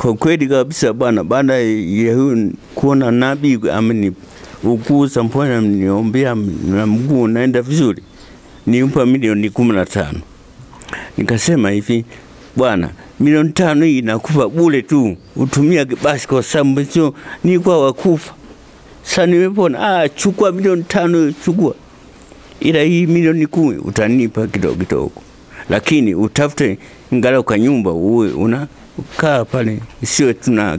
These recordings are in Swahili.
Kwa kweli kabisa bwana, baada ya kuona nabii uguza mpona niombea na mguu naenda vizuri, niumpa milioni 15. Nikasema hivi, bwana, milioni 5 hii nakupa bure tu, utumia basi kwa sababu sio ni kwa wakufa. Sasa nimepona, chukua milioni 5, chukua. Ila hii milioni 10 utanipa kidogo. Lakini utafute angalau kwa nyumba uwe unakaa pale, sio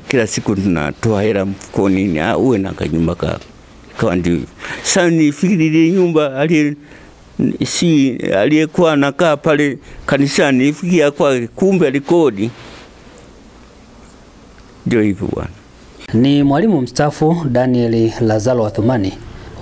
kila siku tunatoa hela mfukoni, uwe na kanyumba kako. Kwa ndio. Sasa nifikiri nyumba aliyekuwa anakaa pale kanisani, nifikia kwa kumbe alikodi. Ndio hivyo bwana. Ni mwalimu mstaafu Daniel Lazaro Athumani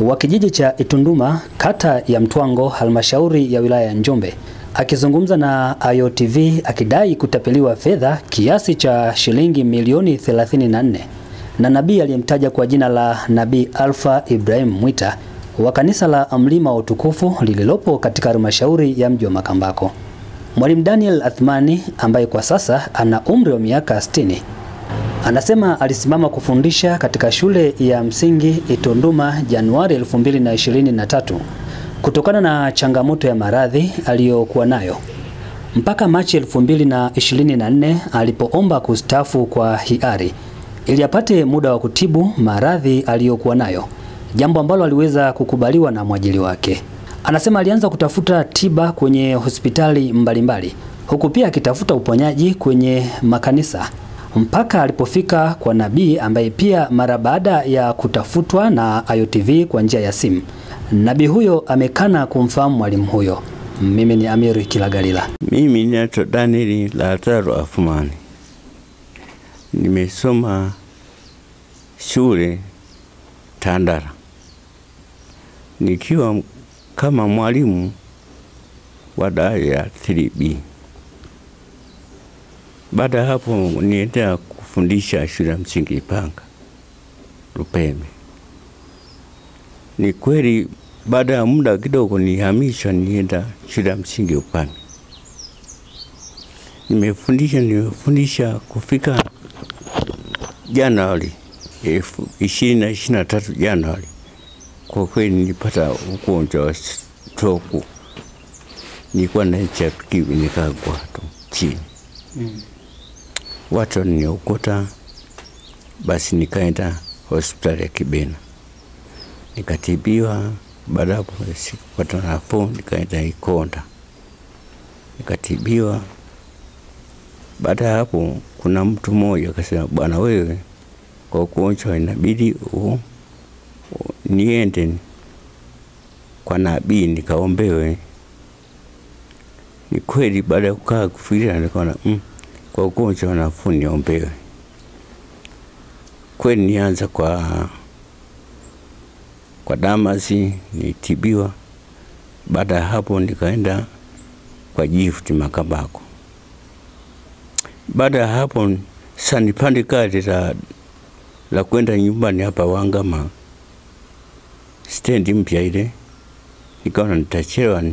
wa kijiji cha Itunduma, kata ya Mtwango, halmashauri ya wilaya ya Njombe, akizungumza na IOTV akidai kutapeliwa fedha kiasi cha shilingi milioni 34 na nabii aliyemtaja kwa jina la Nabii Alpha Ibrahim Mwita wa kanisa la Mlima wa Utukufu lililopo katika halmashauri ya mji wa Makambako. Mwalimu Daniel Athumani ambaye kwa sasa ana umri wa miaka 60 anasema alisimama kufundisha katika shule ya msingi Itunduma Januari 2023 kutokana na changamoto ya maradhi aliyokuwa nayo mpaka Machi 2024 alipoomba kustaafu kwa hiari ili apate muda wa kutibu maradhi aliyokuwa nayo, jambo ambalo aliweza kukubaliwa na mwajili wake. Anasema alianza kutafuta tiba kwenye hospitali mbalimbali huku pia akitafuta uponyaji kwenye makanisa mpaka alipofika kwa nabii ambaye pia mara baada ya kutafutwa na IOTV kwa njia ya simu, nabii huyo amekana kumfahamu mwalimu huyo. Mimi ni Amiri Kilagalila. Mimi ni Daniel Lazaro Athumani. Nimesoma shule Tandara, nikiwa kama mwalimu wa daraja 3B. Baada hapo nienda kufundisha shule ya msingi Ipanga Lupembe. Ni kweli baada ya muda kidogo nihamishwa nienda shule ya msingi Upanga. Nimefundisha kufika Januari 2023 Januari. Kwa kweli nilipata ugonjwa wa stroke. Nilikuwa na HIV nikagwa tu chini. Watu niokota, basi nikaenda hospitali ya Kibena. Nikatibiwa, baada hapo sikupata nafuu, nikaenda Ikonda. Nikatibiwa. Baada hapo kuna mtu mmoja akasema, bwana wewe kwa ugonjwa inabidi niende kwa nabii nikaombewe. Ni kweli baada ya kukaa kufikiria nikaona kwa ugonjwa nafuu niombewe. Kweli nianza kwa Damasi nitibiwa. Baada hapo nikaenda kwa Gift Makambako. Baada hapo sasa nipande gari la kwenda nyumbani hapa Wangama stendi mpya ile. Nikaona nitachelewa,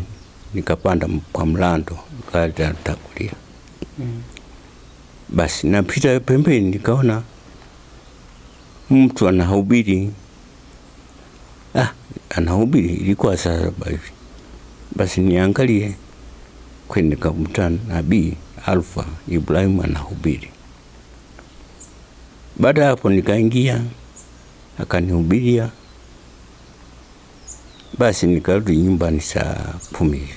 nikapanda kwa mlando gari litakulia. Basi napita pembeni nikaona mtu anahubiri. Anahubiri ilikuwa saa 7 hivi. Basi niangalie kwenda nikamkuta Nabii Alpha Ibrahim anahubiri. Baada hapo nikaingia akanihubiria. Basi nikarudi nyumbani saa 10 hivi.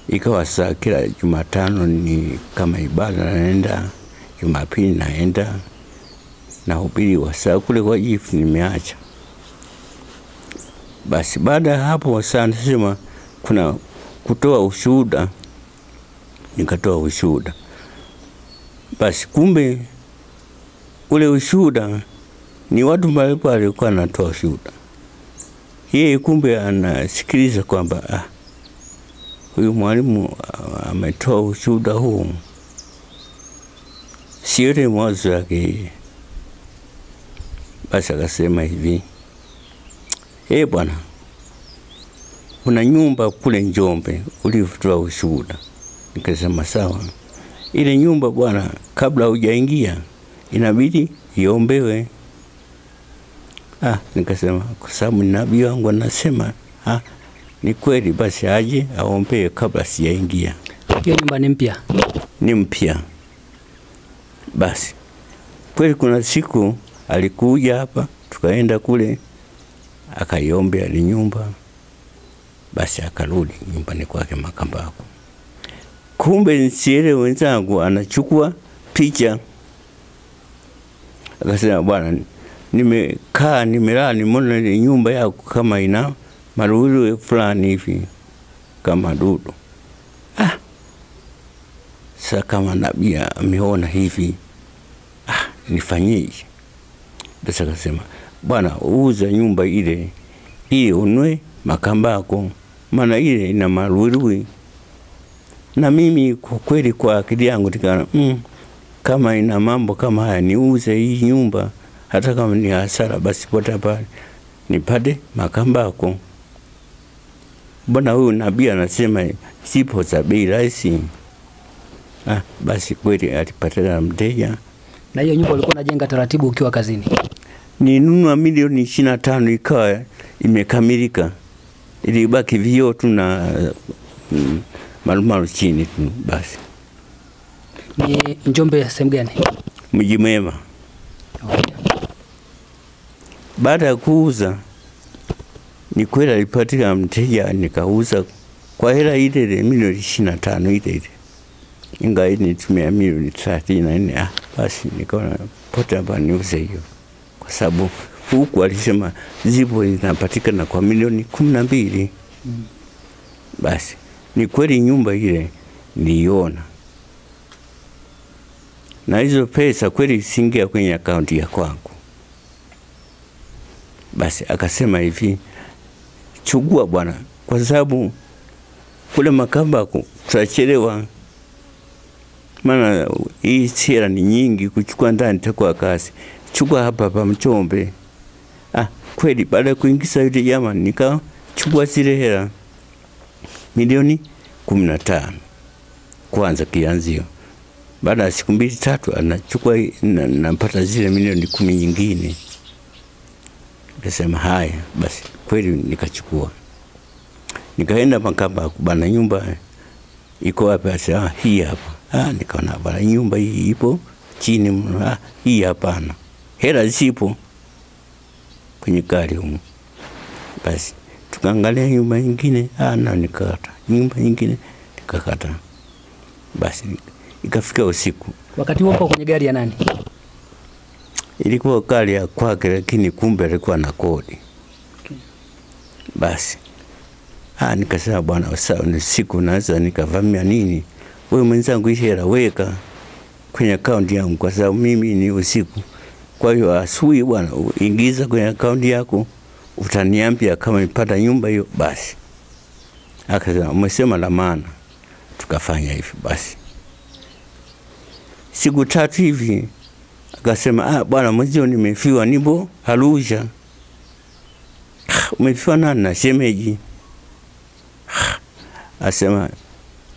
Ikawa saa kila Jumatano ni kama ibada naenda, Jumapili naenda nahubiri wa saa kule kwa Gift nimeacha. Basi baada hapo sana sema kuna kutoa ushuhuda, nikatoa ushuhuda. Basi kumbe ule ushuhuda ni watu mbalimbali walikuwa wanatoa ushuhuda. Yeye kumbe anasikiliza kwamba huyu mwalimu ametoa ushuhuda huu, sio ile mwanzo yake. Basi akasema hivi, bwana, kuna nyumba kule Njombe ulivyotoa ushuhuda. Nikasema sawa. ile nyumba bwana, kabla hujaingia inabidi iombewe. Nikasema kwa sababu nabii wangu anasema ni kweli, basi aje aombee kabla sijaingia. Hiyo nyumba ni mpya? Ni mpya. Basi kweli kuna siku alikuja hapa, tukaenda kule akaiombea ile nyumba, basi akarudi nyumbani kwake Makambako. Kumbe nsiele wenzangu anachukua picha, akasema bwana, nimekaa nimelala nimeona ile nyumba yako kama ina marudio fulani hivi kama dudu. Sasa kama nabii ameona hivi, nifanyeje? Basi akasema bwana, uuza nyumba ile unwe Makambako, maana ile ina marudio. Na mimi kwa kweli kwa akili yangu nikana kama ina mambo kama haya niuze hii nyumba, hata kama ni hasara basi pota pale nipate Makambako. Bwana huyu nabii anasema sipo za bei rahisi. Basi kweli alipata mteja. Na hiyo nyumba ulikuwa unajenga taratibu ukiwa kazini? Ninunua milioni 25 ikawa imekamilika. Ilibaki vioo tu na marumaru chini tu basi. Ni Njombe sehemu gani? Mji Mwema. Baada ya kuuza, ni kweli alipatika mteja, nikauza kwa hela ile milioni 25 ile. Ingawa nitumia milioni 34. Basi nikaona pota hapa niuze hiyo, kwa sababu huku alisema zipo zinapatikana kwa milioni 12. Basi ni kweli nyumba ile niliona, na hizo pesa kweli singia kwenye akaunti ya kwangu. Basi akasema hivi, chukua bwana, kwa sababu kule Makambako tutachelewa, maana hii sera ni nyingi, kuchukua ndani itakuwa kazi. Chukua hapa Mchombe. Kweli baada ya kuingiza yule jamaa nikachukua zile hela milioni 15 kwanza kianzio. Baada ya siku 2-3 anachukua napata zile milioni 10 nyingine. Nikasema haya basi, kweli nikachukua. Nikaenda Makambako, bana nyumba iko wapi? Asa hii hapa. Nikaona bana nyumba hii ipo chini, hii hapana, hela zipo kwenye gari huko. Basi tukaangalia nyumba nyingine, na nikakata nyumba nyingine nikakata. Basi ikafika usiku. Wakati huo kwenye gari ya nani? Ilikuwa gari ya kwake, lakini kumbe alikuwa na kodi. Basi nikasema bwana, sawa, ni siku naweza nikavamia nini, wewe mwenzangu hela weka kwenye akaunti yangu, kwa sababu mimi ni usiku. Kwa hiyo asubuhi bwana ingiza kwenye akaunti yako, utaniambia kama nipata nyumba hiyo. Basi akasema umesema la maana. Tukafanya hivi. Basi siku 3 hivi akasema bwana, mwezio nimefiwa, nipo Arusha. Umefiwa nani? Na shemeji. Asema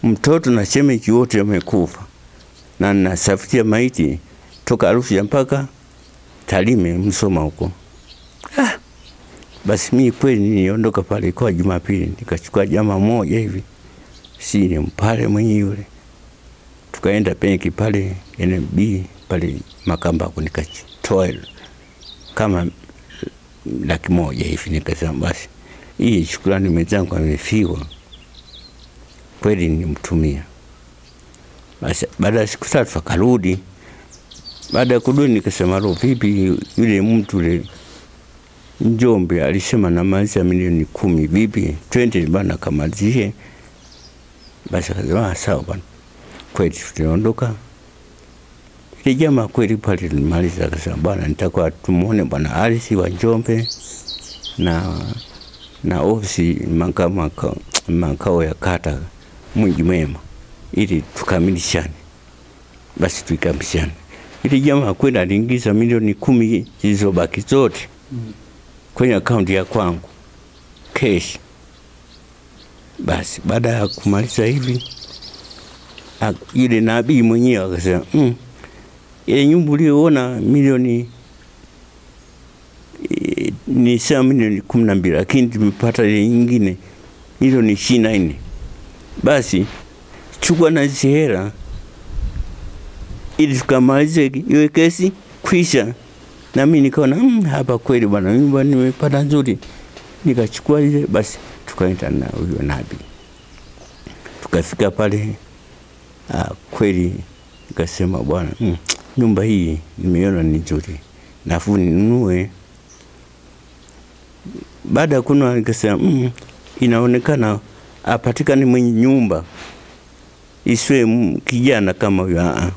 mtoto na shemeji wote wamekufa, na nasafiria maiti toka Arusha mpaka Tarime Msoma huko. Basi mimi kweli niliondoka pale kwa Jumapili, nikachukua jamaa moja hivi, si ni mpale mwenye yule, tukaenda benki pale NMB pale Makambako, nikatoa kama 100,000 hivi. Nikasema basi hii shukrani mwenzangu amefiwa, kweli nimtumia. Basi baada ya siku 3 akarudi. Baada ya kurudi nikasema vipi, yule mtu yule Njombe alisema na maliza milioni 10, vipi 20 bana kamalizie. Basi akasema sawa bana. Kweli tuliondoka. Ile jamaa kweli pale maliza, akasema bana, nitakuwa tumuone bwana Alisi wa Njombe na ofisi makao ya kata Mji Mwema ili tukamilishane. Basi tukamilishane. Ile jamaa kweli aliingiza milioni 10 zilizobaki zote kwenye akaunti ya kwangu cash. Basi baada ya kumaliza hivi Yule nabii mwenyewe akasema ile nyumba uliyoona milioni ni sawa milioni 12, lakini tumepata ile nyingine milioni 24. Basi chukua na hizo hela ili tukamalize hiyo kesi kwisha. Na mimi nikaona hapa kweli bwana, nyumba nimepata nzuri. Nikachukua ile, basi tukaenda na huyo nabii. Tukafika pale, kweli nikasema bwana, nyumba hii nimeona ni nzuri, nafuu ninunue. Baada ya kununua nikasema inaonekana apatikane mwenye nyumba, isiwe kijana kama huyo.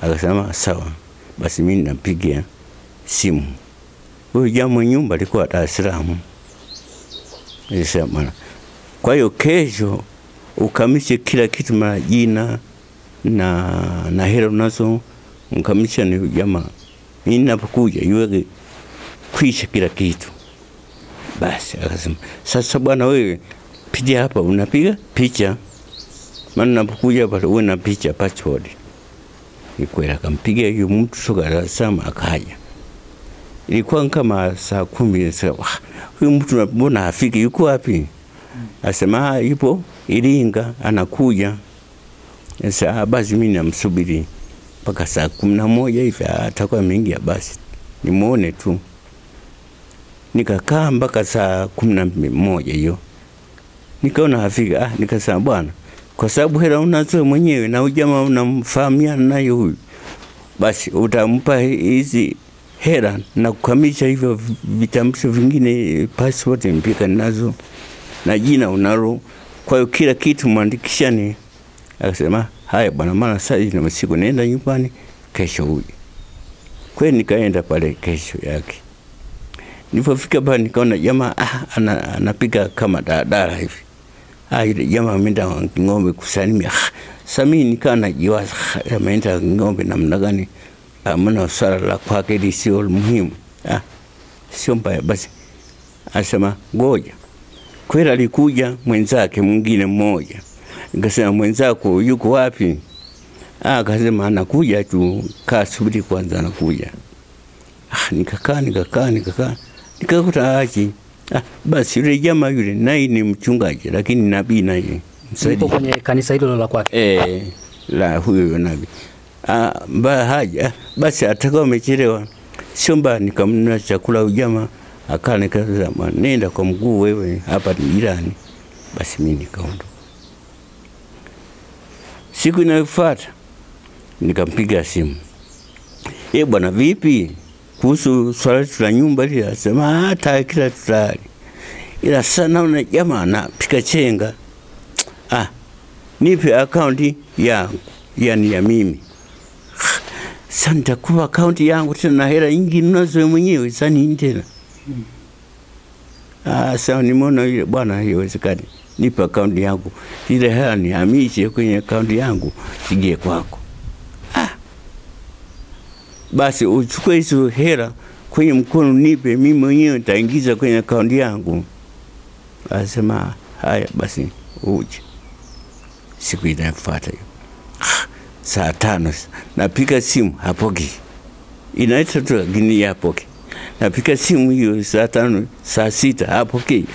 Akasema sawa. Basi mimi napigia simu. Huyo jamaa nyumba alikuwa Dar es Salaam. Nilisema, kwa hiyo kesho ukamishe kila kitu, majina na hela unazo mkamisha ni jamaa. Mimi ninapokuja iwe kwisha kila kitu. Basi akasema, sasa bwana wewe piga hapa, unapiga picha. Maana napokuja hapa uwe na picha passport. Nikwenda akampiga hiyo mtu soka Dar es Salaam akaja. Ilikuwa kama saa 10. Sasa huyu mtu mbona hafiki, yuko wapi? Asema yupo Iringa anakuja. Sasa basi mimi namsubiri mpaka saa 11 hivi atakuwa ameingia, basi nimuone tu. Nikakaa mpaka saa 11 hiyo. Nikaona hafika. Nikasema bwana, kwa sababu hela unazo mwenyewe na ujamaa unamfahamiana naye huyu, basi utampa hizi hela na kukamisha hivyo vitambulisho vingine, passport mpika nazo na jina unalo. Kwa hiyo kila kitu muandikishane. Akasema haya bwana, maana sasa ni usiku, nenda nyumbani kesho uje. Kwani nikaenda pale kesho yake. Nilipofika pale nikaona jamaa anapika kama daladala hivi. Ile jamaa ameenda ng'ombe kusalimia. Sasa mimi nikaa najiwaza ameenda ng'ombe namna gani, amna swala la kwake lisio muhimu. Sio mbaya. Basi asema ngoja. Kweli alikuja mwenzake mwingine mmoja. Nikasema mwenzako yuko wapi? Akasema anakuja tu, kaa subiri kwanza anakuja. Nikakaa nikakuta aje. Basi yule jamaa yule naye ni mchungaji, lakini nabii naye yupo kwenye kanisa hilo la kwake. La huyo nabii. Haja basi atakao amechelewa. Sio mbaya, nikamnunua chakula ujamaa, akana nikasema nenda kwa mguu wewe, hapa ni jirani. Basi mimi nikaondoka. Siku inayofuata nikampiga simu. Bwana vipi kuhusu swala la nyumba ile? Asema hata kila tutali, ila sana una jamaa anapika chenga. Nipe akaunti yangu, yani ya mimi. Sasa nitakupa akaunti yangu tena na hela nyingi ninazo mwenyewe, sasa ni tena. Sasa nimeona yule bwana haiwezekani. Nipe akaunti yangu, ile hela nihamishe kwenye akaunti yangu sije kwako. Basi uchukue hizo hela kwenye mkono nipe, mimi mwenyewe nitaingiza kwenye akaunti yangu. Asema haya basi uje. Siku inayofuata hiyo saa 5 napika simu hapoki. Inaita tu gini hapoki. Napika simu hiyo saa 5, saa 6 hapoki.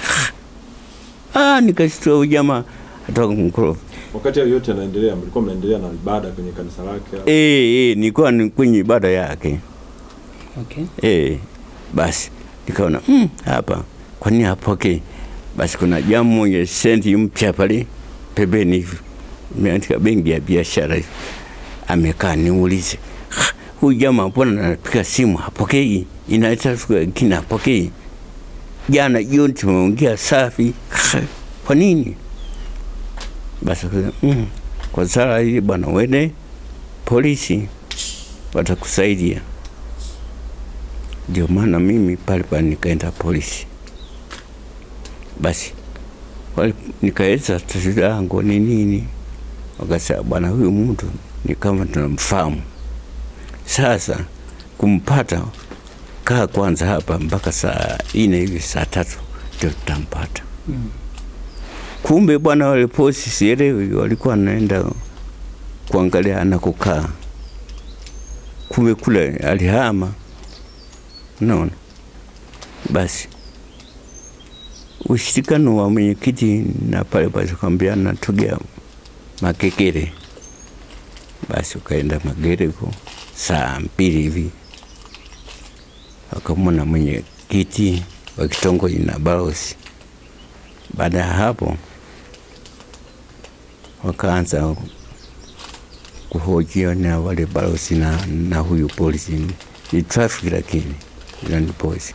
Nikashtua jamaa atoka mkorofi. Wakati yote yanaendelea, mlikuwa mnaendelea na ibada kwenye kanisa lake? Nilikuwa kwenye ibada yake. Okay. Basi nikaona hapa kwa nini hapoke? Basi kuna jamu moja senti mpya pale pembeni hivi, imeandika benki ya biashara hivi. Amekaa niulize, huyu jamaa mbona anapika simu hapokei? Inaita kina hapokei. Jana jioni tumeongea safi. Kwa nini? Basi kwa sala ile bwana, wende polisi watakusaidia. Ndio maana mimi pale nikaenda polisi. Basi nikaeleza tatizo langu ni nini. Wakasema bwana, huyu mtu ni kama tunamfahamu. Sasa kumpata, kaa kwanza hapa mpaka saa 4 hivi, saa 3 ndio tutampata. Kumbe bwana wale polisi sielewi walikuwa wanaenda kuangalia anakokaa. Kumbe kule alihama. Naona. Basi ushirikano wa mwenyekiti na pale basi kwambia natokea Makekere. Basi ukaenda Magere huko saa 2 hivi. Wakamwona mwenyekiti wa kitongoji na balozi. Baada ya hapo wakaanza kuhojiwa na wale balozi na huyu polisi. Ni traffic lakini ni polisi.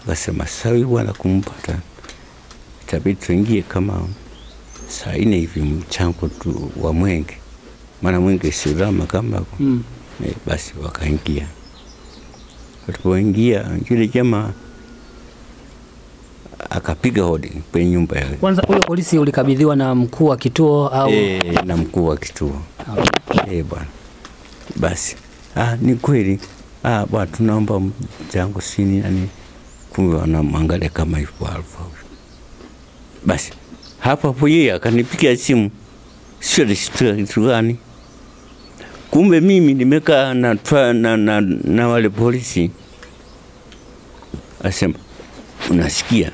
Wakasema sawa bwana kumpata. Itabidi tuingie kama saa 4 hivi mchango tu wa Mwenge. Maana Mwenge si rama kama basi wakaingia. Walipoingia yule jamaa akapiga hodi kwenye nyumba yake. Kwanza huyo polisi ulikabidhiwa na mkuu wa kituo au na mkuu wa kituo. Bwana. Basi ni kweli. Bwana tunaomba mchango sini nani. Kumbe wanamwangalia kama yupo Alfa. Basi hapo yeye akanipigia simu. Sio kitu gani? Kumbe mimi nimekaa na wale polisi. Asema unasikia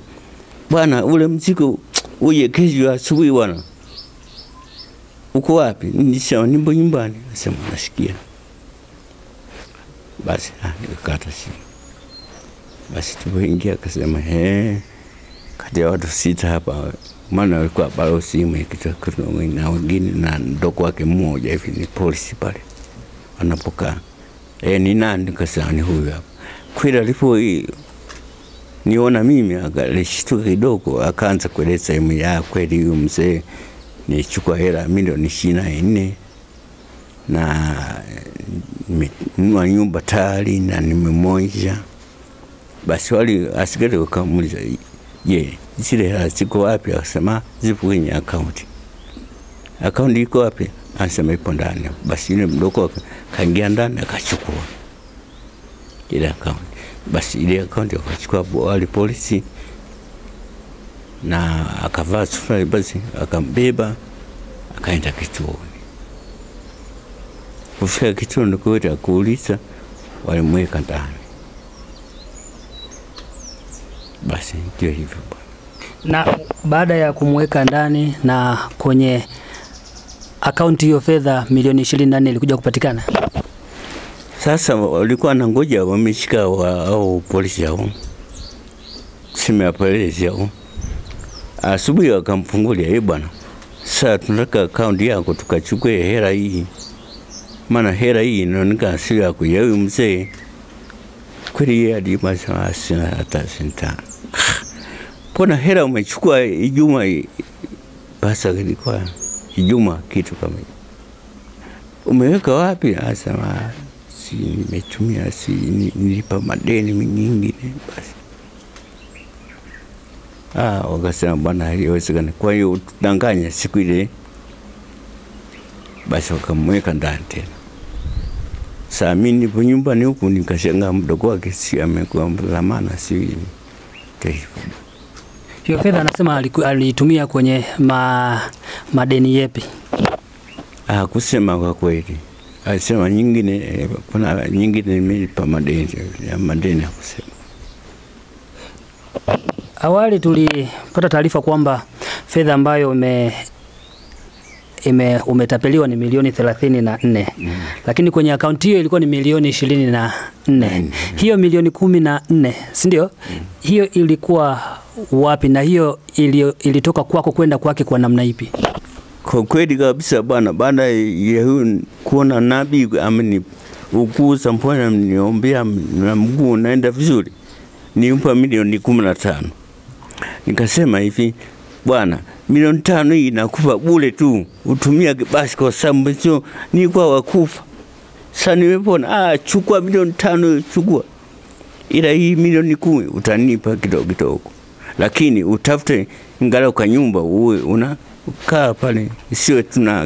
bwana ule mzigo uje kesho asubuhi bwana. Uko wapi? Nisema nipo nyumbani. Asema unasikia. Basi nikakata simu. Basi tupoingia akasema kati ya watu 6 hapa maana walikuwa balozi mwenyekiti na wengine na ndogo wake mmoja hivi ni polisi pale anapokaa. Ni nani? Nikasema ni huyu hapa. Kweli alipo niona mimi alishtuka kidogo akaanza kueleza ya kweli huyu mzee nichukua hela milioni 24 na nimenunua nyumba tayari na nimemonja. Basi wali askari wakamuuliza zile hela ziko wapi? Akasema zipo kwenye account. Account iko wapi? Anasema ipo ndani. Basi yule mdogo kaingia ndani akachukua ile account. Basi ile account akachukua wale polisi na akavaa sufuria basi akambeba akaenda kituoni. Kufika kituoni kote akuuliza walimweka ndani. Basi ndio hivyo bwana. Na baada ya kumweka ndani na kwenye akaunti hiyo fedha milioni 24 ilikuja kupatikana. Sasa walikuwa wanangoja wameshika au polisi hao. Sima polisi hao. Asubuhi wakamfungulia bwana. Sasa tunataka akaunti yako tukachukue hela hii. Maana hela hii inaonekana sio yako ya huyu mzee. Kweli yeye alimasa sina hata senta. Mbona hela umechukua Ijumaa? Pasa ilikuwa Ijumaa kitu kama hiyo. Umeweka wapi? Asema si nimetumia nilipa madeni mengine basi. Wakasema bwana haiwezekani. Kwa hiyo tudanganya siku ile. Basi wakamweka ndani tena. Saa mimi nipo nyumbani huku nikashangaa mdogo wake si amekuwa mzamana si hivi. Hiyo fedha anasema alitumia kwenye madeni yepi? Kusema kwa kweli. Alisema nyingine kuna nyingine nimelipa madeni kusema. Awali tulipata taarifa kwamba fedha ambayo umetapeliwa ni milioni 34. Lakini kwenye akaunti hiyo ilikuwa ni milioni 24. Hiyo milioni 14, si ndio? Hiyo ilikuwa wapi na hiyo ilitoka kwako kwenda kwake kwa namna ipi? Kwa kweli kabisa bwana, baada ya kuona nabii ameni ukuza mpona niombea na mguu naenda vizuri. Nimpa milioni 15. Nikasema hivi, bwana, milioni 5 hii nakupa bure tu. Utumia basi kwa sababu sio ni kwa wakufa. Sasa nimepona chukua milioni 5 chukua. Ila hii milioni 10 utanipa kidogo. Lakini utafute ngalo kwa nyumba uwe unakaa pale. Sio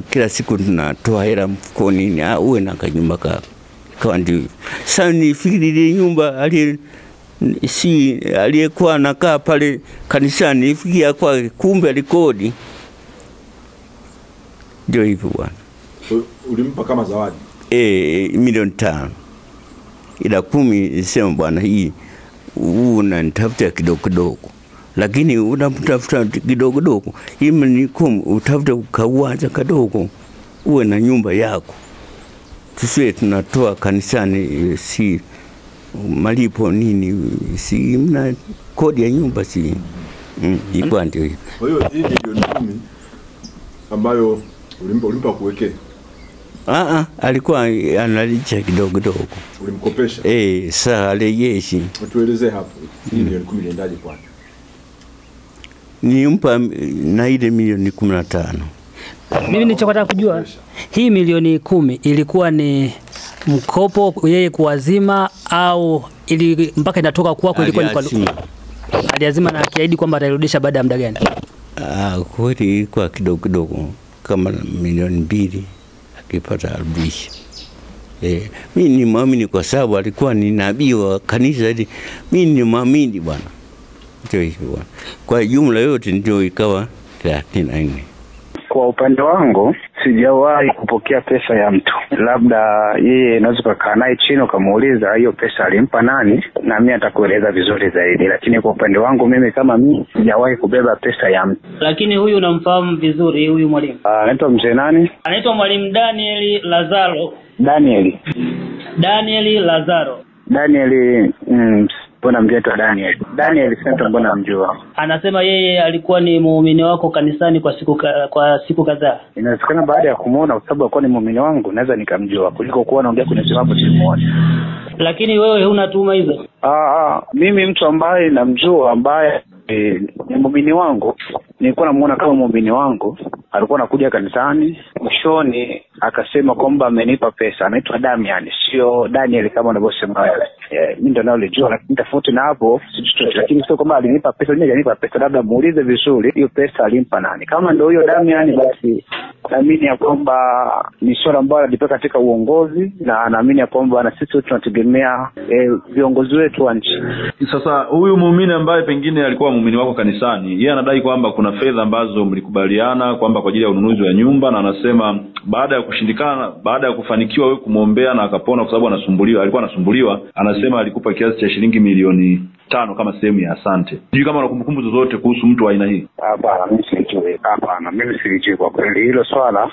kila siku tunatoa hela mfukoni uwe na kanyumba ka. Kwa ndio. Sasa nifikiri nyumba aliyekuwa anakaa pale kanisani nifikia kwa kumbe alikodi. Ndio hivyo bwana. Ulimpa kama zawadi? Milioni 5. Ila 10 sema bwana, hii unanitafuta kidogo kidogo. Lakini unatafuta kidogo kidogo, hii milioni 10 utafuta kauanza kadogo, uwe na nyumba yako. Tusiwe tunatoa kanisani, si malipo nini, si mna kodi ya nyumba, si ilikuwa ndio hiyo. Kwa hiyo hii milioni 10 ambayo ulimpa kuwekea? Alikuwa analicha kidogo kidogo. Ulimkopesha? Saa rejeshi. Tueleze hapo, hii milioni 10 iliendaje kwani? Nilimpa na ile milioni 15. Mimi nilichotaka kujua, hii milioni 10 ilikuwa ni mkopo yeye kuazima au ili mpaka inatoka kwako ilikuwa ni kwa aliazima na akiahidi kwamba atarudisha baada ya muda gani? Kweli ilikuwa kidogo kidogo, kama milioni 2 akipata arudisha. Mimi ni muamini kwa sababu alikuwa ni nabii wa kanisa hili. Mimi ni muamini bwana. Ndio hivyo. Kwa jumla yote ndio ikawa 34. Kwa upande wangu sijawahi kupokea pesa ya mtu. Labda yeye unaweza kukaa naye chini ukamuuliza hiyo pesa alimpa nani, na mimi atakueleza vizuri zaidi. Lakini kwa upande wangu mimi kama mimi sijawahi kubeba pesa ya mtu. Lakini huyu unamfahamu vizuri huyu mwalimu? Anaitwa mzee nani? Anaitwa Mwalimu Daniel Lazaro. Daniel Lazaro. Mbona mjeto Daniel sasa mbona mjua? Anasema yeye alikuwa ni muumini wako kanisani kwa siku kadhaa. Inawezekana baada ya kumuona, kwa sababu alikuwa ni muumini wangu, naweza nikamjua kuliko kuwa naongea kwenye sababu simuone. Lakini wewe huna tuma hizo? Mimi mtu ambaye namjua ambaye ni muumini wangu, nilikuwa namuona kama muumini wangu, alikuwa anakuja kanisani, mwishoni akasema kwamba amenipa pesa. Anaitwa Damian, sio Daniel kama unavyosema wewe. Mimi ndo nalijua, lakini tofauti na hapo sijui, lakini sio kwamba alinipa pesa. Mimi alinipa pesa, labda muulize vizuri hiyo pesa alimpa nani. Kama ndio huyo Damian, basi naamini ya kwamba ni swala ambalo lipo katika uongozi, na naamini ya kwamba na sisi tunategemea viongozi wetu wa nchi. Sasa huyu muumini ambaye pengine alikuwa muumini wako kanisani, yeye anadai kwamba kuna fedha ambazo mlikubaliana kwamba kwa ajili ya ununuzi wa nyumba, na anasema baada ya kushindikana, baada ya kufanikiwa wewe kumuombea na akapona, kwa sababu alikuwa anasumbuliwa, anasema alikupa kiasi cha shilingi milioni 5 kama sehemu ya asante. Sijui kama una kumbukumbu zozote kuhusu mtu wa aina hii? Hapana, mimi sijui kwa kweli hilo swala.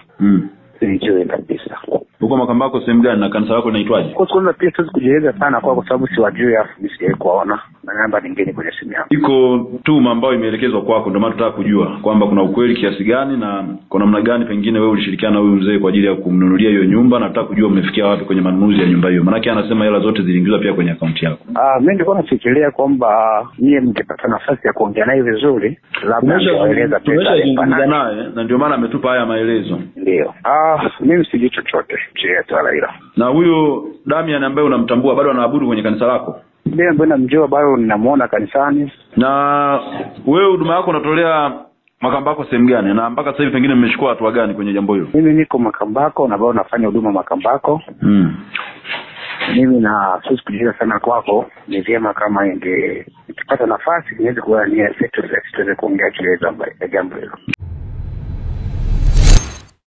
Sijui kabisa. Uko Makambako sehemu gani na kanisa lako linaitwaje? Kwa sababu pia siwezi kujieleza sana kwa sababu siwajui, afu msijawahi kuona na namba nyingine kwenye simu yangu. Iko tuma ambayo imeelekezwa kwako, ndio maana tunataka kujua kwamba kuna ukweli kiasi gani na kwa namna gani pengine wewe ulishirikiana na huyu mzee kwa ajili ya kumnunulia hiyo nyumba, na tunataka kujua umefikia wapi kwenye manunuzi ya nyumba hiyo. Maana yake anasema hela zote ziliingizwa pia kwenye akaunti yako. Mimi nilikuwa nafikiria kwamba yeye mngepata nafasi ya kuongea naye vizuri, labda angeeleza pesa alimpa naye, na ndio maana ametupa haya maelezo. Ndio. Mimi sijui chochote swala hilo. Na huyo Damian ambaye unamtambua bado anaabudu kwenye kanisa lako? Ndio, ambaye namjua bado ninamuona kanisani. Na wewe huduma yako unatolea Makambako sehemu gani, na mpaka sasa hivi pengine mmechukua hatua gani kwenye jambo hilo? Mimi niko Makambako na bado nafanya huduma Makambako. Mimi na sisi kujieleza sana kwako, ni vyema kama nikipata nafasi niweze kuwa ni tuweze kuongea jambo hilo.